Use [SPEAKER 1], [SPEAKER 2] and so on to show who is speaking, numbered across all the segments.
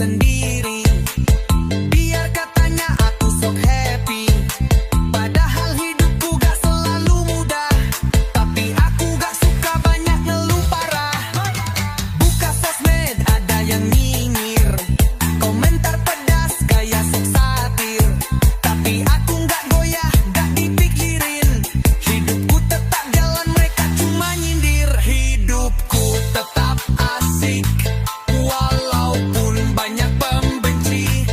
[SPEAKER 1] sendiri. Biar katanya aku sok happy, padahal hidupku gak selalu mudah. Tapi aku gak suka banyak ngeluh parah. Buka sosmed ada yang nyinyir, komentar pedas gaya sok satir. Tapi aku gak goyah, gak dipikirin. Hidupku tetap jalan, mereka cuma nyindir. Hidupku tetap asik walaupun banyak pembenci.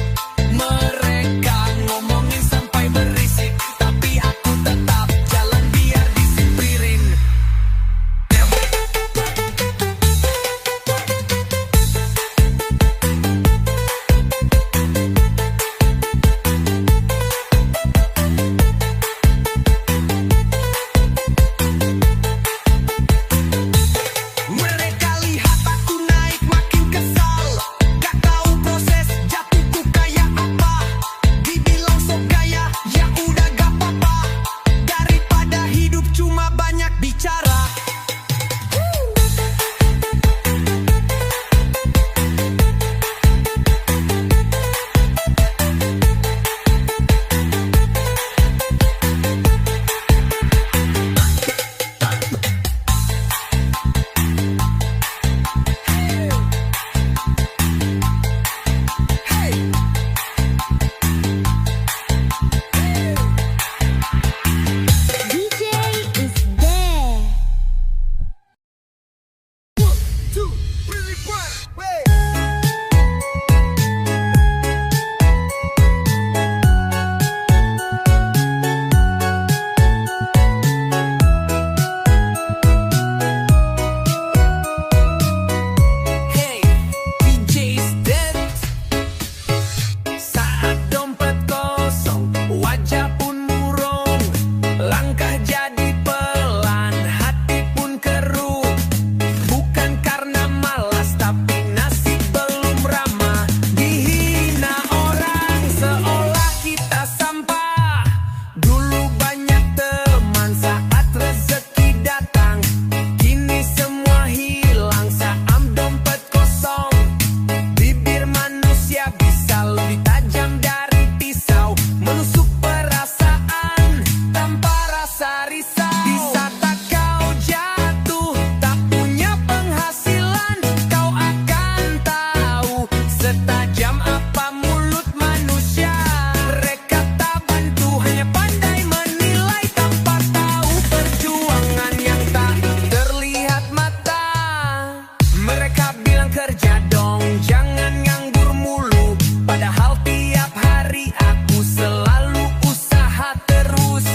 [SPEAKER 1] Mereka ngomongin sampai berisik, tapi aku tetap jalan biar disipirin. Mereka lihat aku naik makin kesal, gak tahu proses jatuhku kayak apa. Dibilang sok gaya, ya udah gak apa-apa. Daripada hidup cuma banyak bicara.
[SPEAKER 2] DJ is there.
[SPEAKER 1] Hey, DJ's dead. Saat dompet kosong, wajah pun murung. Langkah jadi pelan, hati pun keruh. Bukan karena malas, tapi nasib belum ramah. Dihina orang seolah kita sampah. Dulu banyak teman saat rezeki datang. Kini semua hilang saat dompet kosong. Bibir manusia bisa lebih tajam dari pisau, menusuk perasaan tanpa rasa risau. Di saat kau jatuh tak punya penghasilan, kau akan tahu setajam apa mulut manusia. Mereka tak bantu, hanya pandai menilai tanpa tahu perjuangan yang tak terlihat mata. Mereka bilang kerja dong, jangan nganggur mulu. Padahal tiap hari aku selalu usaha terus.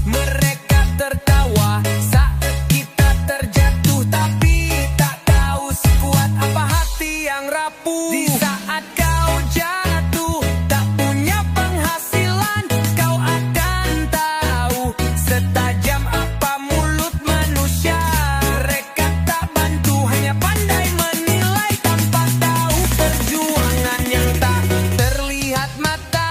[SPEAKER 1] Mereka tertawa saat kita terjatuh, tapi tak tahu sekuat apa hati yang rapuh. Di saat kau jatuh tak punya penghasilan, kau akan tahu setajam apa mulut manusia. Mereka tak bantu, hanya pandai menilai tanpa tahu perjuangan yang tak terlihat mata.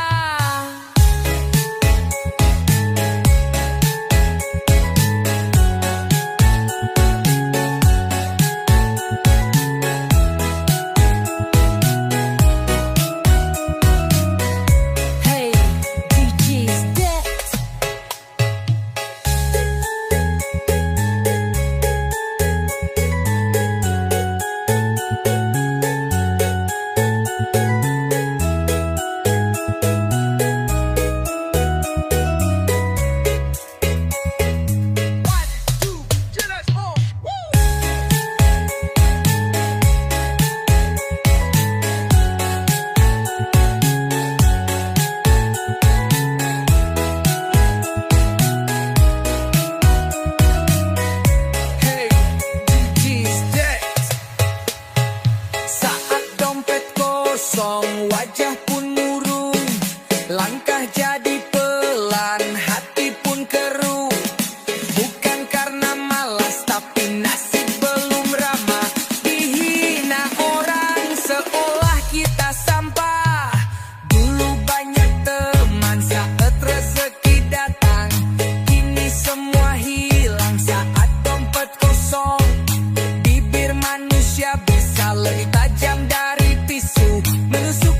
[SPEAKER 2] Hey, DJ is there.
[SPEAKER 1] Hey, DJ's dead. Saat dompet kosong, wajah pun murung. Langkah jadi pelan, hati pun keruh. Bukan karena malas, tapi nasib belum ramah. Dihina orang seolah kita sampah. Dulu banyak teman saat rezeki datang. Kini semua hilang saat dompet kosong. Bibir manusia bisa lebih tajam dari pisau, menusuk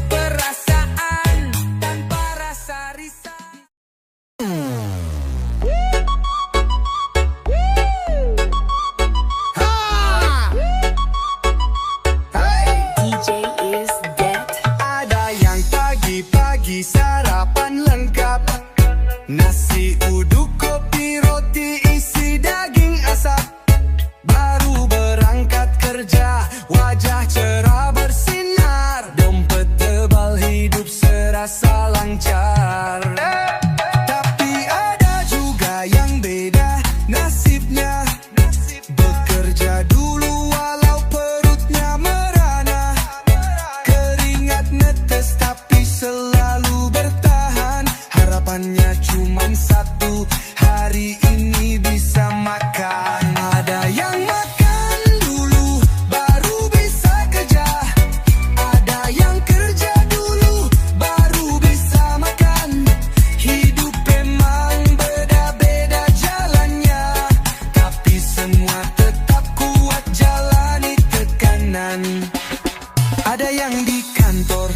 [SPEAKER 1] Ada yang di kantor,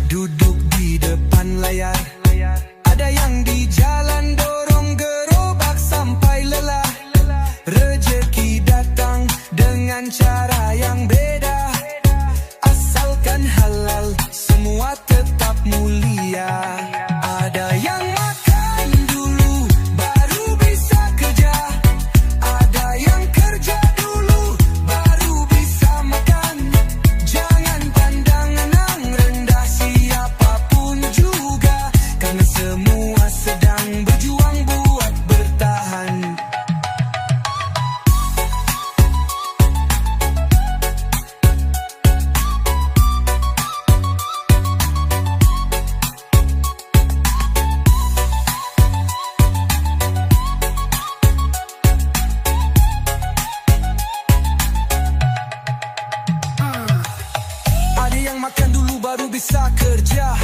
[SPEAKER 1] duduk di depan layar. Ada yang di jalan dorong gerobak sampai lelah. Rezeki datang dengan cara yang beda. Asalkan halal, semua tetap mulia. Ada yang makan dulu, baru bisa kerja. Ada yang kerja dulu, baru bisa makan. Jangan pandang enang rendah siapapun juga, karena semua sedang berjuang buat bertahan. Ada yang makan dulu baru bisa kerja.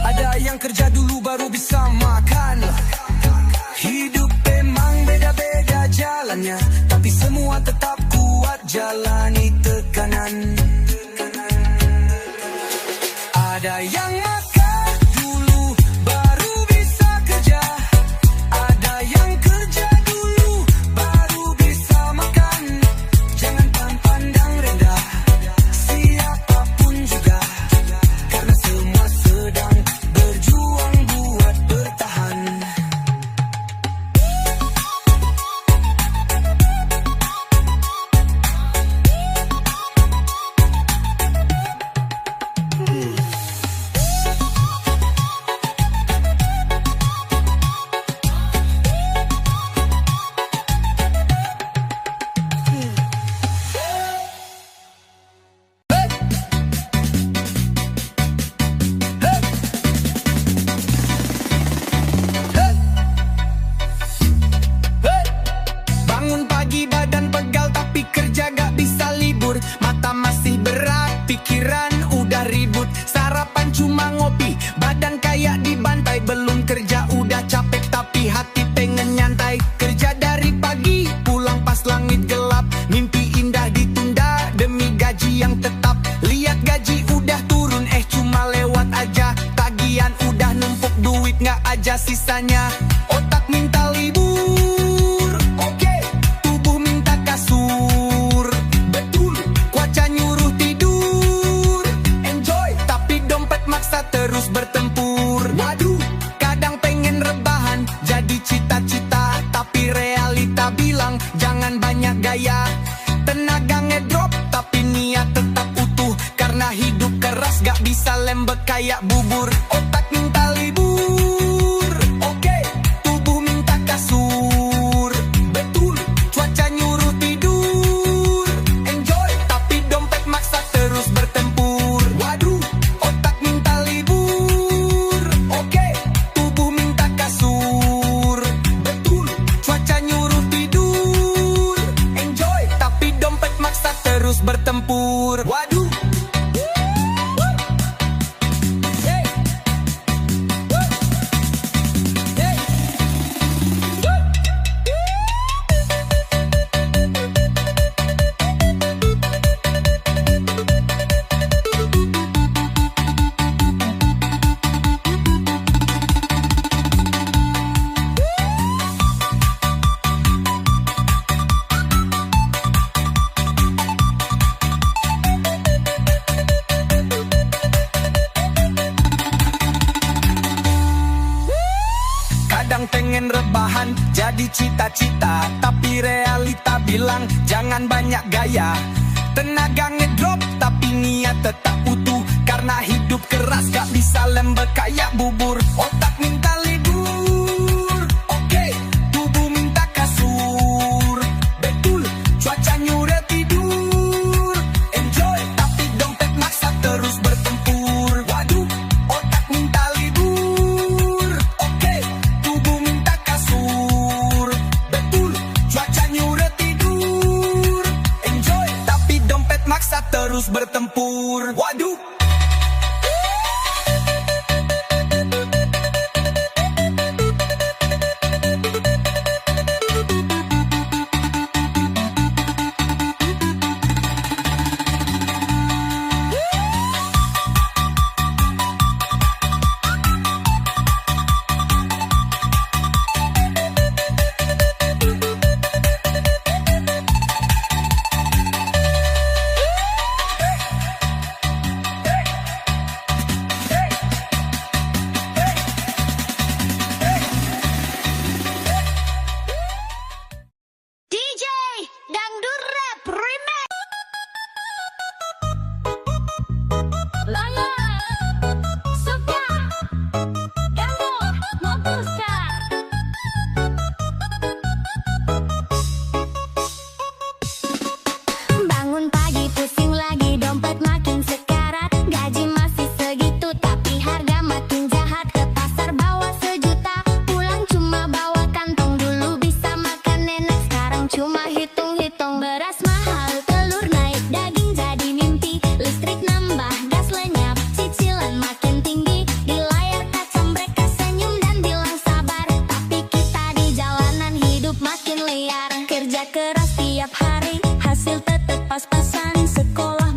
[SPEAKER 1] Ada yang kerja dulu baru bisa makan. Hidup memang beda-beda jalannya, tapi semua tetap kuat jalani tekanan. Ada yang makan dulu baru bisa kerja. Ada yang kerja dulu baru bisa makan. Jangan pandang rendah siapapun juga, karena semua sedang berjuang buat bertahan. Bangun pagi badan pegal tapi kerja gak bisa libur. Mata masih berat, pikiran udah ribut. Sarapan cuma ngopi, badan kayak dibantai. Belum kerja udah capek tapi hati pengen nyantai. Kerja dari pagi, pulang pas langit gelap. Mimpi indah ditunda demi gaji yang tetap. Lihat gaji udah turun, cuma lewat aja. Tagihan udah numpuk, duit gak aja sisanya. Otak minta libur, oke. Tubuh minta kasur, betul. Cuaca nyuruh tidur, enjoy. Tapi dompet maksa terus bertempur. Waduh, kadang pengen rebahan, jadi cita-cita. Tapi realita bilang jangan banyak gaya. Tenaga ngedrop, tapi niat tetap utuh. Karena hidup keras gak bisa lembek kayak bubur. Otak minta libur, oke. Tubuh minta kasur, betul. Cuaca nyuruh tidur, enjoy. Tapi dompet maksa terus bertempur. Waduh, otak minta libur, oke. Tubuh minta kasur, betul. Cuaca nyuruh tidur, enjoy. Tapi dompet maksa terus bertempur. Waduh. Kadang pengen rebahan, jadi cita-cita. Tapi realita bilang jangan banyak gaya. Tenaga ngedrop, tapi niat tetap utuh. Karena hidup keras gak bisa lembek kayak bubur. Otak minta libur, oke. Tubuh minta kasur, betul. Cuaca nyuruh tidur, enjoy. Tapi dompet maksa terus bertempur. Waduh, otak minta libur, oke. Tubuh minta kasur, betul. Cuaca nyuruh tidur, enjoy. Tapi dompet maksa terus bertempur. Waduh.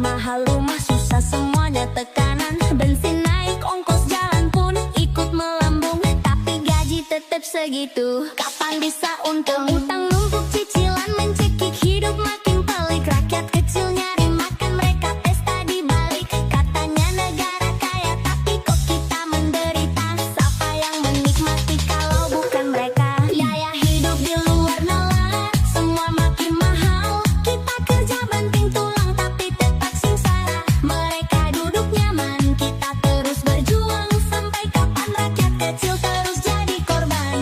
[SPEAKER 2] mahal, rumah susah, semuanya tekanan. Bensin naik, ongkos jalan pun ikut melambung. Tapi gaji tetap segitu, kapan bisa untung? Utang numpuk, cicilan mencekik, hidup makin pelik. Rakyat kecil nyari makan, mereka pesta di balik. Katanya negara kaya, tapi kok kita menderita? Siapa yang menikmati kalau bukan mereka? Biaya hidup di luar nalar, semua makin mahal. Kita kerja banting tulang, tapi tetap sengsara. Mereka duduk nyaman, kita terus berjuang. Sampai kapan rakyat kecil terus jadi korban?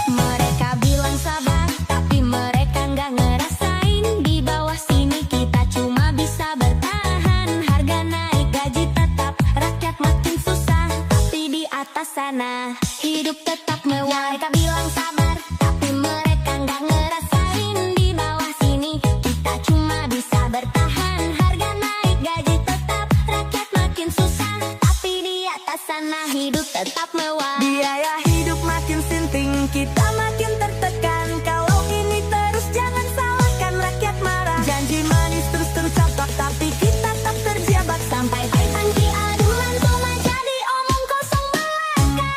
[SPEAKER 2] Mereka bilang sabar, tapi mereka nggak ngerasain. Di bawah sini kita cuma bisa bertahan. Harga naik, gaji tetap, rakyat makin susah. Tapi di atas sana hidup tetap mewah. Mereka bilang sabar, tapi mereka nggak ngerasain. Di bawah sini kita cuma bisa bertahan. Harga naik, gaji tetap, rakyat makin susah. Tapi di atas sana hidup tetap mewah. Biaya hidup makin sinting, kita makin tertekan. Kalau ini terus jangan salahkan rakyat marah. Janji manis terus terucap, tapi kita tetap terjabat. Sampai tangki aduan cuma jadi omong kosong belaka.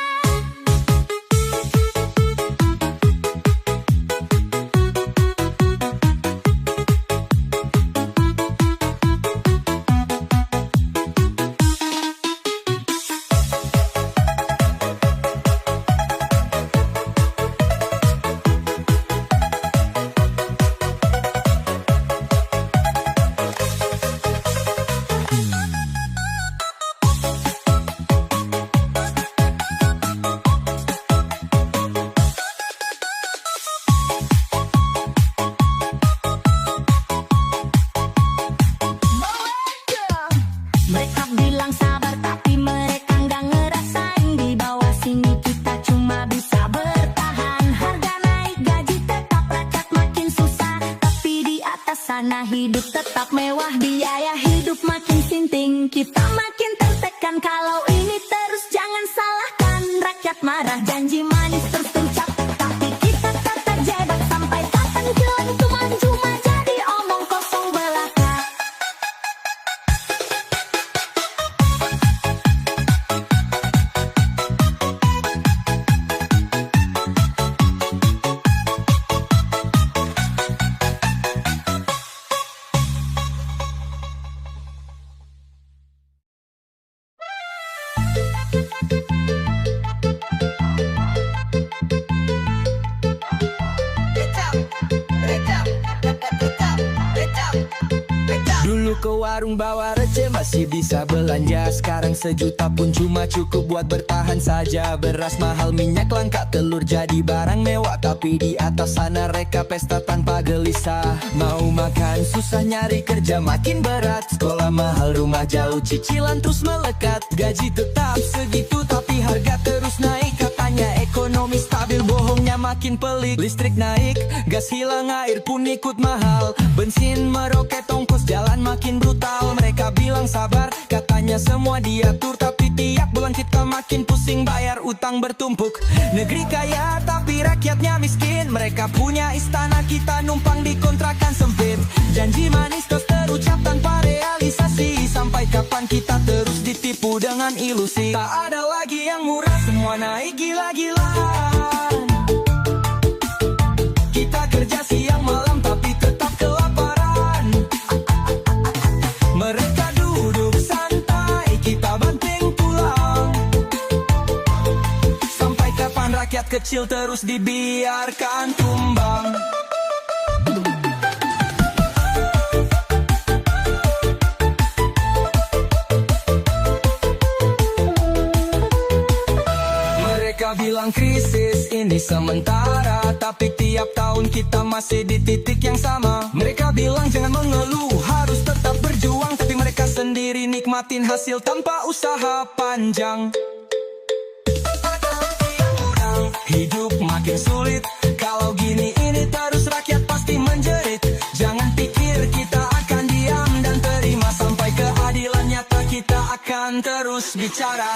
[SPEAKER 2] Mereka bilang sabar, tapi mereka nggak ngerasain. Di bawah sini kita cuma bisa bertahan. Harga naik, gaji tetap, rakyat makin susah. Tapi di atas sana hidup tetap mewah. Biaya hidup makin sinting, kita makin tertekan. Kalau ini terus jangan salahkan rakyat marah. Janji manis terus terucap, tapi kita tetap terjebak. Sampai kapan keuntungan cuma jadi omong kosong belaka.
[SPEAKER 3] Dulu ke warung bawa receh masih bisa belanja. Sekarang sejuta pun cuma cukup buat bertahan saja. Beras mahal, minyak langka, telur jadi barang mewah. Tapi di atas sana reka pesta tanpa gelisah. Mau makan susah, nyari kerja makin berat. Sekolah mahal, rumah jauh, cicilan terus melekat. Gaji tetap segitu tapi harga terus naik. Katanya ekonomi stabil, bohongnya makin pelik. Listrik naik, gas hilang, air pun ikut mahal. Bensin meroket, ongkos jalan makin brutal. Mereka bilang sabar, katanya semua diatur. Tapi tiap bulan kita makin pusing, bayar utang bertumpuk. Negeri kaya tapi rakyatnya miskin. Mereka punya istana, kita numpang di kontrakan sempit. Janji manis terus terucap tanpa realisasi. Sampai kapan kita terus ditipu dengan ilusi? Tak ada lagi yang murah, semua naik gila-gilaan. Kita kerja siang malam tapi tetap kelaparan. Mereka duduk santai, kita banting tulang. Sampai kapan rakyat kecil terus dibiarkan tumbang? Mereka bilang krisis ini sementara, tapi tiap tahun kita masih di titik yang sama. Mereka bilang jangan mengeluh, harus tetap berjuang. Tapi mereka sendiri nikmatin hasil tanpa usaha panjang. Hidup makin sulit, kalau gini ini terus rakyat pasti menjerit. Jangan pikir kita akan diam dan terima. Sampai keadilan nyata kita akan terus bicara.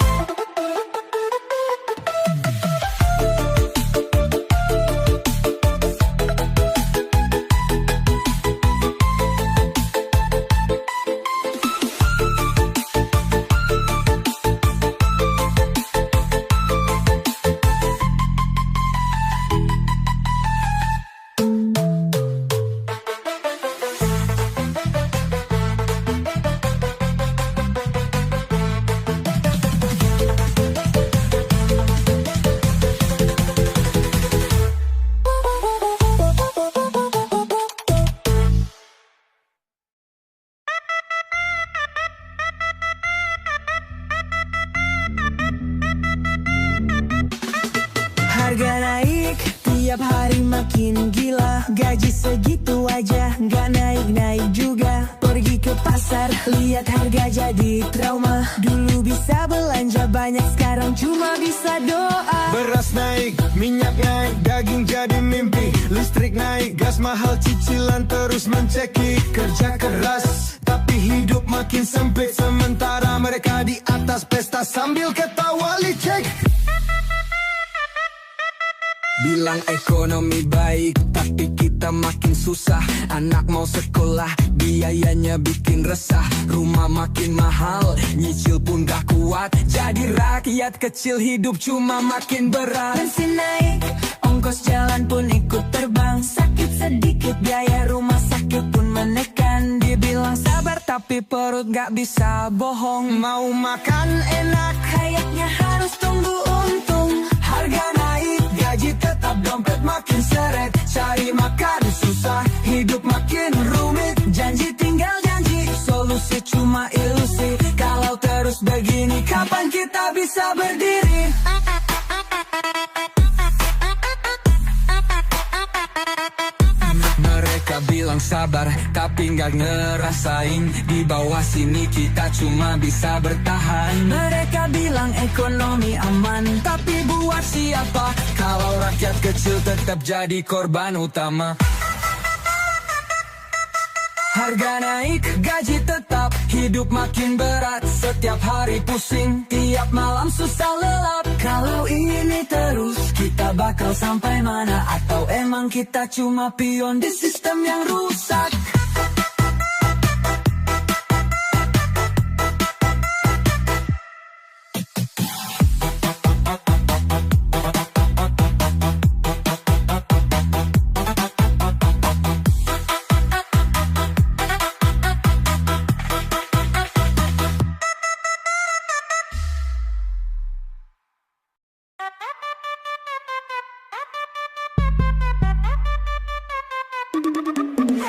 [SPEAKER 3] hari makin gila. Gaji segitu aja nggak naik-naik juga. Pergi ke pasar, lihat harga jadi trauma. Dulu bisa belanja banyak, sekarang cuma bisa doa.
[SPEAKER 4] Beras naik, minyak naik, daging jadi mimpi. Listrik naik, gas mahal, cicilan terus mencekik. Kerja keras, tapi hidup makin sempit. Sementara mereka di atas pesta sambil ketawa licik.
[SPEAKER 3] Bilang ekonomi baik, tapi kita makin susah. Anak mau sekolah, biayanya bikin resah. Rumah makin mahal, nyicil pun gak kuat. Jadi rakyat kecil hidup cuma makin berat. Bensin naik, ongkos jalan pun ikut terbang. Sakit sedikit, biaya rumah sakit pun menekan. Dibilang sabar, tapi perut gak bisa bohong.
[SPEAKER 4] Mau makan enak,
[SPEAKER 3] Kayaknya harus tunggu untung. Harga naik, gaji tetap, dompet makin seret. Cari makan susah, hidup makin rumit. Janji tinggal janji, solusi cuma ilusi. Kalau terus begini, kapan kita bisa berdiri? Mereka bilang sabar, tapi nggak ngerasain. Di bawah sini kita cuma bisa bertahan. Mereka bilang ekonomi aman, tapi buat siapa? Kalau rakyat kecil tetap jadi korban utama. Harga naik, gaji tetap, hidup makin berat. Setiap hari pusing, tiap malam susah lelap. Kalau ini terus, kita bakal sampai mana? Atau emang kita cuma pion di sistem yang rusak?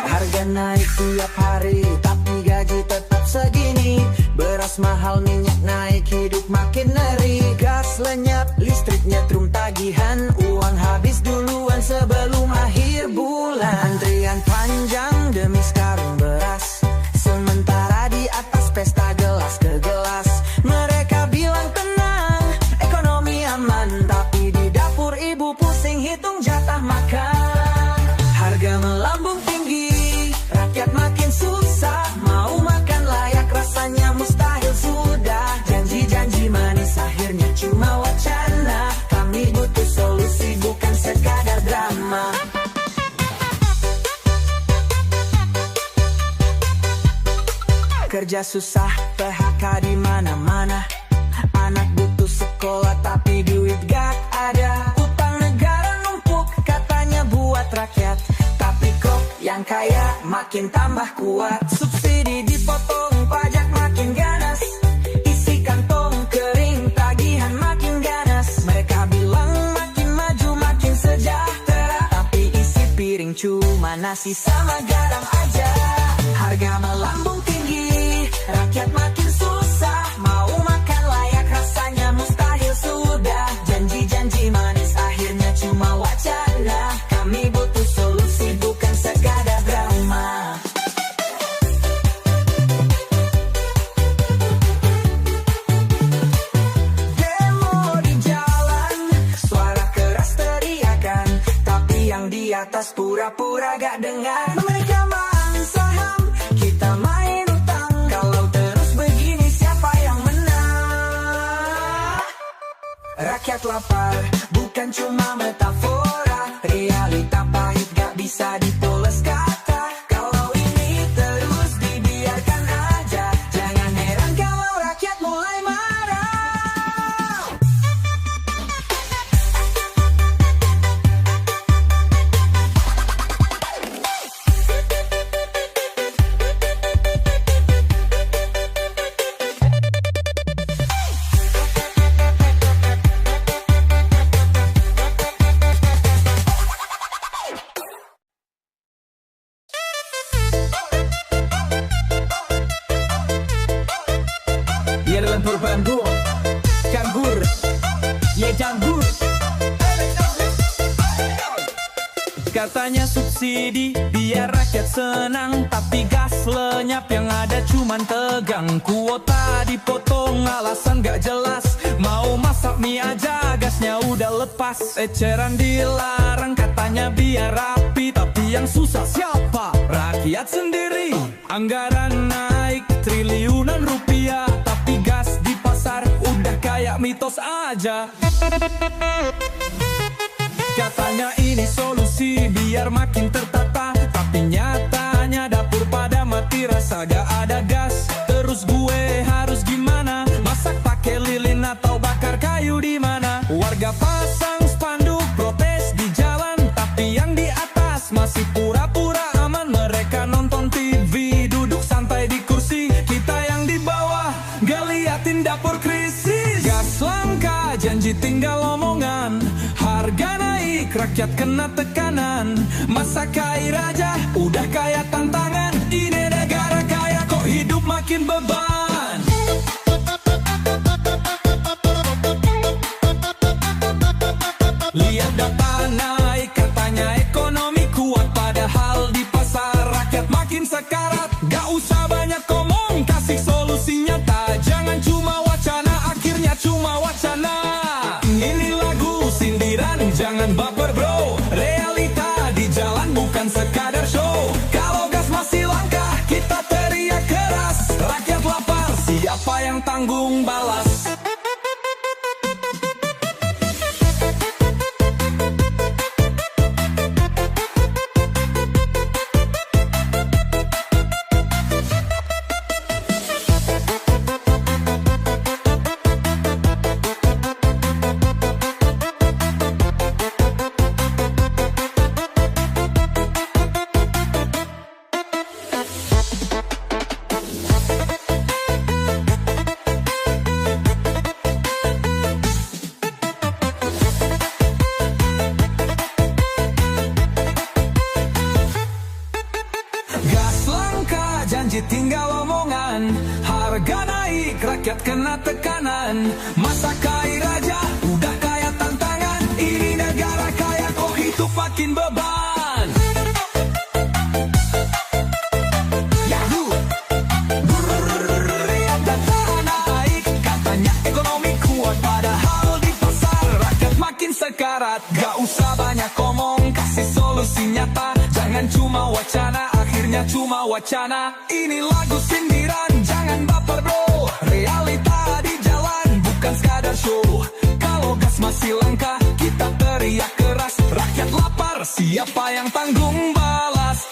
[SPEAKER 3] Harga naik tiap hari, tapi gaji tetap segini. Beras mahal, minyak naik, hidup makin ngeri. Gas lenyap, listrik nyetrum tagihan. Uang habis duluan sebelum akhir bulan. Antrian panjang demi sekarung beras. Sementara di atas pesta gelas ke gelas. Mereka bilang tenang, ekonomi aman. Tapi di dapur ibu pusing hitung jatah makan. Harga melambung tinggi, rakyat makin susah. Mau makan layak rasanya mustahil sudah. Janji-janji manis akhirnya cuma wacana. Kami butuh solusi bukan sekadar drama. Kerja susah, PHK di mana-mana. Anak butuh sekolah tapi duit gak ada. Utang negara numpuk katanya buat rakyat, tapi kok yang kaya makin tambah kuat. Subsidi dipotong, pajak makin ganas. Isi kantong kering, tagihan makin ganas. Mereka bilang makin maju makin sejahtera, tapi isi piring cuma nasi sama garam aja. Harga melambung tinggi, rakyat makin susah. Mau makan layak rasanya mustahil sudah. Janji-janji manis akhirnya cuma wacana. Kami butuh solusi bukan sekadar drama. Demo di jalan, suara keras teriakan. Tapi yang di atas pura-pura gak dengar. Mereka main saham, kita main utang. Kalau terus begini siapa yang menang? Rakyat lapar, bukan cuma metafora. Realita pahit gak bisa dipoles kata. Kalau ini terus dibiarkan aja, jangan heran kalau rakyat mulai marah. Dia dalam perubahanku, canggur, ye canggur. Katanya subsidi biar rakyat senang, tapi gas lenyap yang ada cuman tegang. Kuota dipotong alasan gak jelas, mau masak mie aja gasnya udah lepas. Eceran dilarang katanya biar rapi, tapi yang susah siapa? Rakyat sendiri. Anggaran naik triliunan rupiah, tapi gas di pasar udah kayak mitos aja. Katanya ini solusi biar makin tertata, tapi nyatanya dapur pada mati rasa gak ada gas. Terus gue harus gimana? Masak pakai lilin atau bakar kayu di mana? Warga pasang spanduk protes di jalan, tapi yang di atas masih pura-pura aman. Mereka nonton TV duduk santai di kursi, kita yang di bawah gak liatin dapur krisis. Gas langka janji tinggal omongan, harga naik rakyat kena tekanan. Masa kaya aja udah kaya tantangan, ini negara kaya kok hidup makin beban. Lihat data naik katanya ekonomi kuat, padahal di pasar rakyat makin sekarat. Gak usah banyak ngomong, kasih solusi nyata, jangan cuma wacana akhirnya cuma wacana. Ini lagu sindiran jangan baper bro, realita di jalan bukan sekadar show. Kalau gas masih langka kita teriak keras, rakyat lapar siapa yang tanggung balas? Janji tinggal omongan, harga naik rakyat kena tekanan. Masa kaya raja udah kaya tantangan, ini negara kaya kok hidup makin beban. Yahoo! Lihat data naik katanya ekonomi kuat, padahal di pasar rakyat makin sekarat. Gak usah banyak ngomong, kasih solusi nyata, jangan cuma wacana akhirnya cuma wacana. Ini lagu sindiran jangan baper bro, realita di jalan bukan sekadar show. Kalau gas masih langka kita teriak keras, rakyat lapar siapa yang tanggung balas?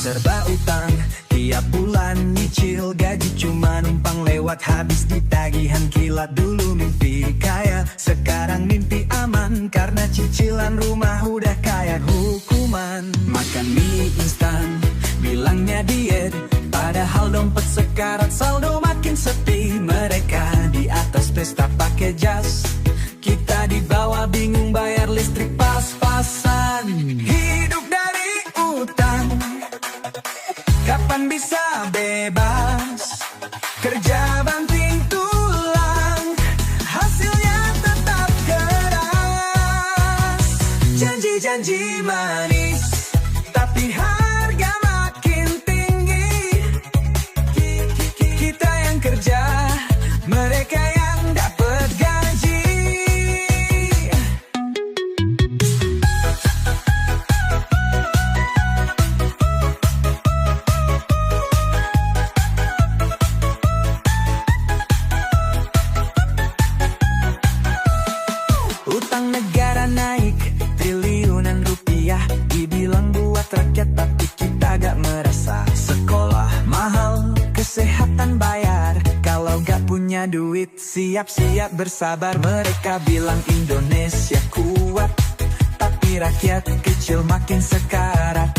[SPEAKER 3] Serba utang, tiap bulan nyicil gaji cuma numpang lewat, habis di tagihan kilat. Dulu mimpi kaya, sekarang mimpi aman, karena cicilan rumah udah kayak hukuman. Makan mie instan, bilangnya diet, padahal dompet sekarat, saldo makin sepi. Mereka di atas pesta pakai jas, kita di bawah bingung bayar listrik pas-pasan. Hidup dari utang, kapan bisa bebas? Kerja banting tulang, hasilnya tetap keras. Janji-janji manis, tapi harga makin tinggi. Kita yang kerja, mereka yang dapat gaji. Utang negara naik triliunan rupiah, sulit, siap-siap bersabar. Mereka bilang Indonesia kuat, tapi rakyat kecil makin sekarat.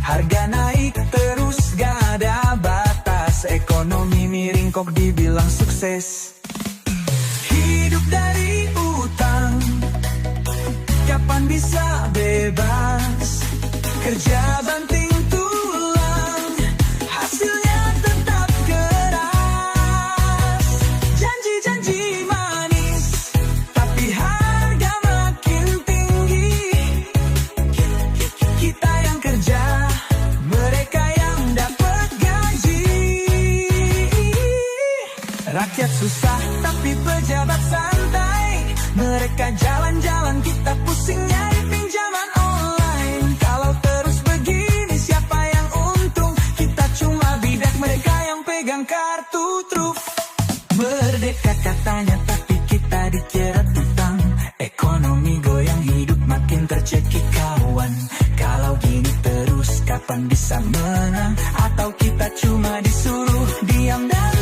[SPEAKER 3] Harga naik terus gak ada batas, ekonomi miring kok dibilang sukses. Hidup dari utang, kapan bisa bebas? Kerja banting tulang, hasilnya tetap keras. Janji-janji manis, tapi harga makin tinggi. Kita yang kerja, mereka yang dapat gaji. Rakyat susah tapi pejabat santai. Mereka jalan-jalan, kita pusing nyari pinjaman online. Kalau terus begini siapa yang untung? Kita cuma bidak, mereka yang pegang kartu truf. Merdeka katanya tapi kita dikira utang. Ekonomi goyang, hidup makin tercekik kawan. Kalau gini terus kapan bisa menang? Atau kita cuma disuruh diam dan